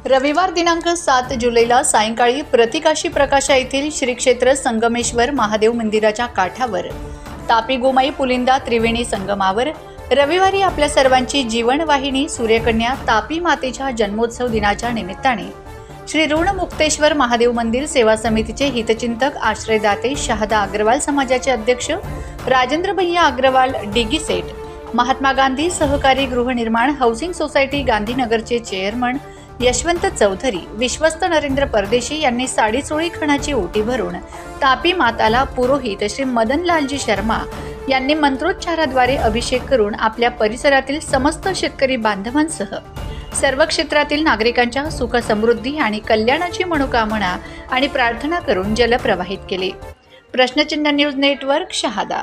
रविवार दिनांक 7 जुलैला सायंकाळी प्रतिकाशी प्रकाशा येथील श्री क्षेत्र संगमेश्वर महादेव मंदिराच्या काठावर तापी गोमाई पुलिंदा त्रिवेणी संगमावर रविवारी आपल्या सर्वांची जीवनवाहिनी सूर्यकन्या तापी मातेच्या जन्मोत्सव दिनाच्या निमित्ताने श्री ऋणमुक्तेश्वर महादेव मंदिर सेवा समितीचे हितचिंतक आश्रयदाते शहादा अग्रवाल समाजाचे अध्यक्ष राजेंद्र भैया अग्रवाल डिगी सेठ, महात्मा गांधी सहकारी गृहनिर्माण हाऊसिंग सोसायटी गांधीनगरचे चेअरमन यशवंत चौधरी, विश्वस्त नरेंद्र परदेशी यांनी साडीचोळी खणाची ओटी भरून तापी माताला पुरोहित श्री मदनलालजी शर्मा यांनी मंत्रोच्चाराद्वारे अभिषेक करून आपल्या परिसरातील समस्त शेतकरी बांधवांसह सर्व क्षेत्रातील नागरिकांच्या सुख समृद्धी आणि कल्याणाची मनोकामना आणि प्रार्थना करून जल प्रवाहित केले। प्रश्नचिन्ह न्यूज नेटवर्क, शहादा।